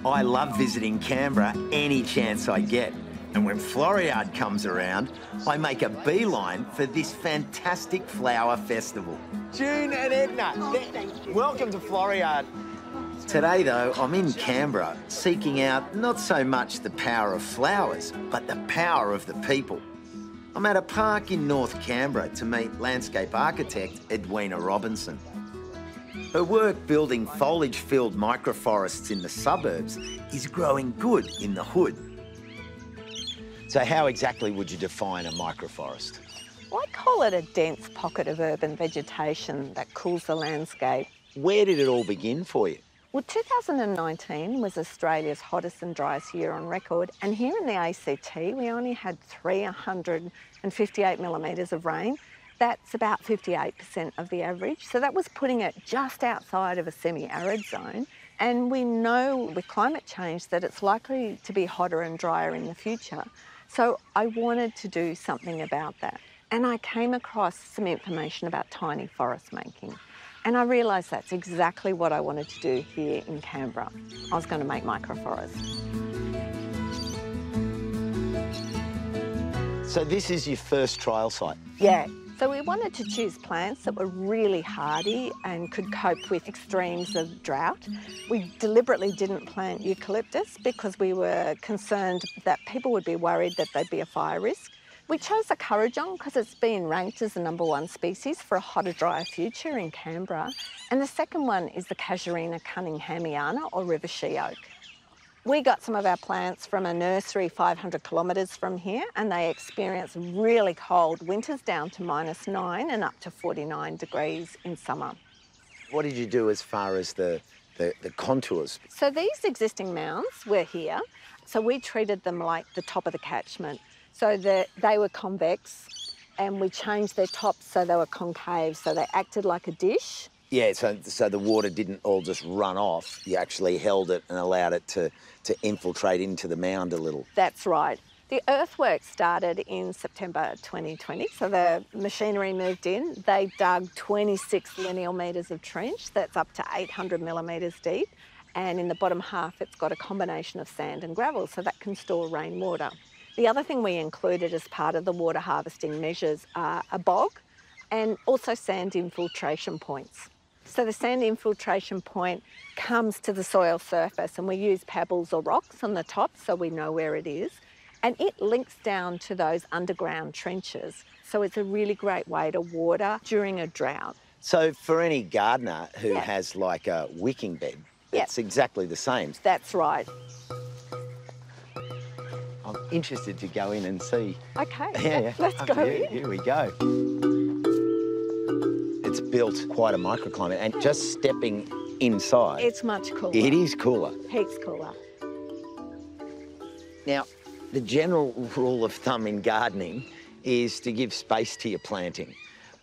I love visiting Canberra any chance I get. And when Floriade comes around, I make a beeline for this fantastic flower festival. June and Edna, welcome to Floriade. Today, though, I'm in Canberra, seeking out not so much the power of flowers, but the power of the people. I'm at a park in North Canberra to meet landscape architect Edwina Robinson. Her work building foliage-filled microforests in the suburbs is growing good in the hood. So how exactly would you define a microforest? Well, I call it a dense pocket of urban vegetation that cools the landscape. Where did it all begin for you? Well, 2019 was Australia's hottest and driest year on record, and here in the ACT we only had 358 millimetres of rain. That's about 58% of the average, so that was putting it just outside of a semi-arid zone. And we know with climate change that it's likely to be hotter and drier in the future. So I wanted to do something about that. And I came across some information about tiny forest making. And I realised that's exactly what I wanted to do here in Canberra. I was going to make microforests. So this is your first trial site? Yeah. So we wanted to choose plants that were really hardy and could cope with extremes of drought. We deliberately didn't plant eucalyptus because we were concerned that people would be worried that there'd be a fire risk. We chose the Currajong because it's been ranked as the #1 species for a hotter, drier future in Canberra. And the second one is the Casuarina cunninghamiana, or river she oak. We got some of our plants from a nursery 500 kilometres from here, and they experience really cold winters down to -9 and up to 49 degrees in summer. What did you do as far as the contours? So these existing mounds were here, so we treated them like the top of the catchment, so that they were convex, and we changed their tops so they were concave, so they acted like a dish. Yeah, so the water didn't all just run off. You actually held it and allowed it to infiltrate into the mound a little. That's right. The earthwork started in September 2020, so the machinery moved in. They dug 26 lineal metres of trench, that's up to 800 millimetres deep, and in the bottom half it's got a combination of sand and gravel, so that can store rainwater. The other thing we included as part of the water harvesting measures are a bog and also sand infiltration points. So the sand infiltration point comes to the soil surface, and we use pebbles or rocks on the top so we know where it is, and it links down to those underground trenches. So it's a really great way to water during a drought. So for any gardener who has like a wicking bed, it's exactly the same. That's right. I'm interested to go in and see. Okay, yeah. Let's go in. Here we go. It's built quite a microclimate, and just stepping inside... It's much cooler. It is cooler. Heaps cooler. Now, the general rule of thumb in gardening is to give space to your planting.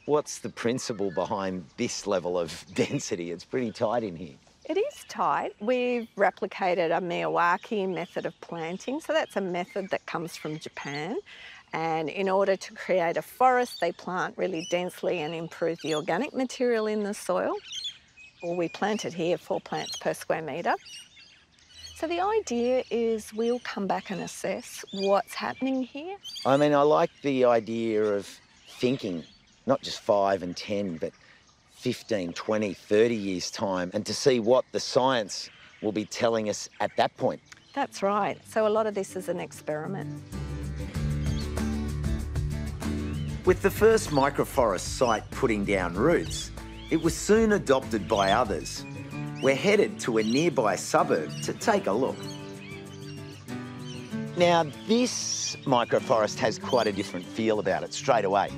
What's the principle behind this level of density? It's pretty tight in here. It is tight. We've replicated a Miyawaki method of planting, so that's a method that comes from Japan. And in order to create a forest, they plant really densely and improve the organic material in the soil. Well, we planted here 4 plants per square metre. So the idea is we'll come back and assess what's happening here. I mean, I like the idea of thinking, not just 5 and 10, but 15, 20, 30 years' time, and to see what the science will be telling us at that point. That's right. So a lot of this is an experiment. With the first microforest site putting down roots, it was soon adopted by others. We're headed to a nearby suburb to take a look. Now, this microforest has quite a different feel about it straight away.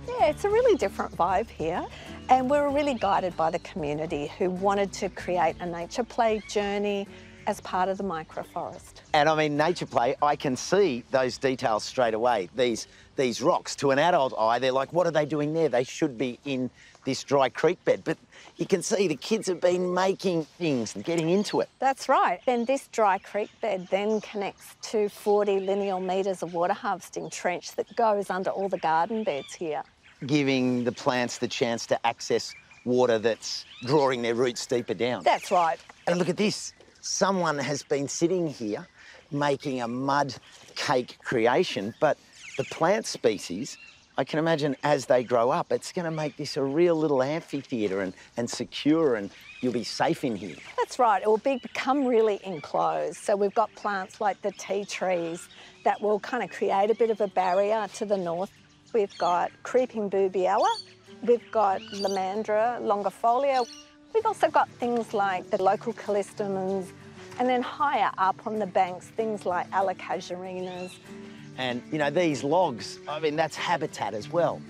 Yeah, it's a really different vibe here. And we were really guided by the community who wanted to create a nature play journey as part of the microforest. And I mean, nature play, I can see those details straight away. These rocks, to an adult eye, they're like, what are they doing there? They should be in this dry creek bed. But you can see the kids have been making things and getting into it. That's right. And this dry creek bed then connects to 40 lineal metres of water harvesting trench that goes under all the garden beds here. Giving the plants the chance to access water that's drawing their roots deeper down. That's right. And look at this. Someone has been sitting here making a mud cake creation, but the plant species, I can imagine as they grow up, it's going to make this a real little amphitheatre and secure, and you'll be safe in here. That's right, it will become really enclosed. So we've got plants like the tea trees that will kind of create a bit of a barrier to the north. We've got creeping boobiella, we've got lamandra longifolia. We've also got things like the local callistemons, and then higher up on the banks, things like alocasuarinas. And, you know, these logs, I mean, that's habitat as well.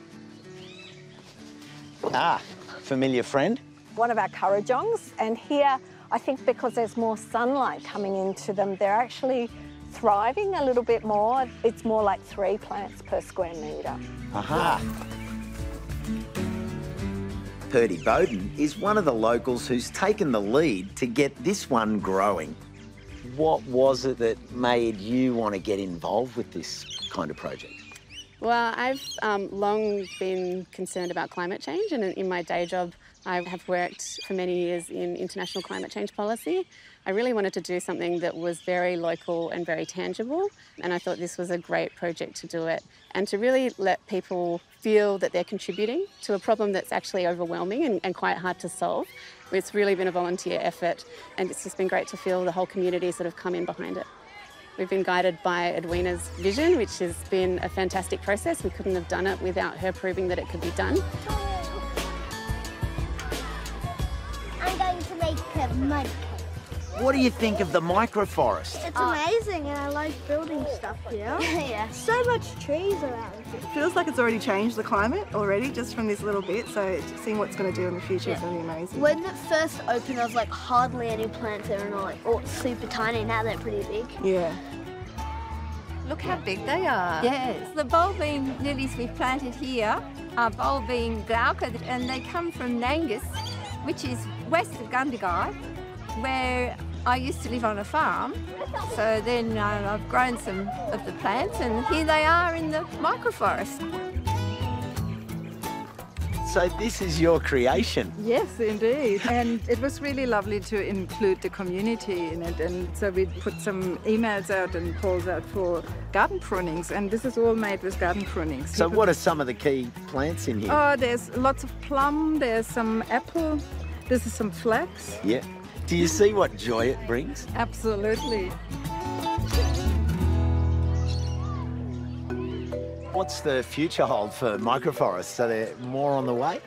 Ah, familiar friend. One of our currajongs, and here, I think because there's more sunlight coming into them, they're actually thriving a little bit more. It's more like 3 plants per square metre. Aha. Purdie Bowden is one of the locals who's taken the lead to get this one growing. What was it that made you want to get involved with this kind of project? Well, I've long been concerned about climate change, and in my day job I have worked for many years in international climate change policy. I really wanted to do something that was very local and very tangible, and I thought this was a great project to do it and to really let people feel that they're contributing to a problem that's actually overwhelming and quite hard to solve. It's really been a volunteer effort, and it's just been great to feel the whole community sort of come in behind it. We've been guided by Edwina's vision, which has been a fantastic process. We couldn't have done it without her proving that it could be done. I'm going to make a mud cake. What do you think of the micro-forest? It's amazing, and I like building stuff here. Yeah. So much trees around. It feels like it's already changed the climate already, just from this little bit, so seeing what it's going to do in the future is going to be amazing. When it first opened, there was like hardly any plants there, and all super tiny. Now they're pretty big. Yeah. Look how big they are. Yes. The bulbine lilies we've planted here are bulbine glauca, and they come from Nangus, which is west of Gundagai, where I used to live on a farm. So then I've grown some of the plants, and here they are in the micro-forest. So this is your creation? Yes, indeed. And it was really lovely to include the community in it. And so we put some emails out and calls out for garden prunings. And this is all made with garden prunings. So what are some of the key plants in here? Oh, there's lots of plum, there's some apple, this is some flax. Yeah. Do you see what joy it brings? Absolutely. What's the future hold for micro-forests? Are there more on the way?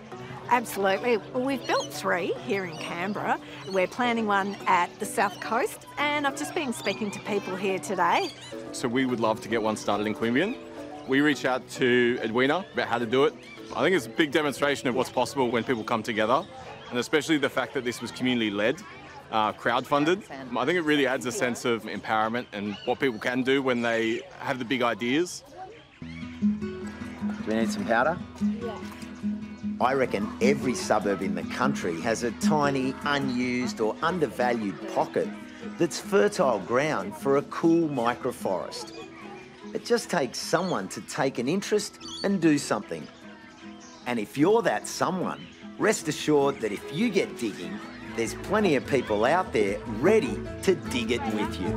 Absolutely. Well, we've built 3 here in Canberra. We're planning one at the south coast, and I've just been speaking to people here today. So we would love to get one started in Queanbeyan. We reached out to Edwina about how to do it. I think it's a big demonstration of what's possible when people come together, and especially the fact that this was community-led. Crowdfunded. I think it really adds a sense of empowerment and what people can do when they have the big ideas. Do we need some powder? Yeah. I reckon every suburb in the country has a tiny, unused or undervalued pocket that's fertile ground for a cool micro-forest. It just takes someone to take an interest and do something. And if you're that someone, rest assured that if you get digging, there's plenty of people out there ready to dig it with you.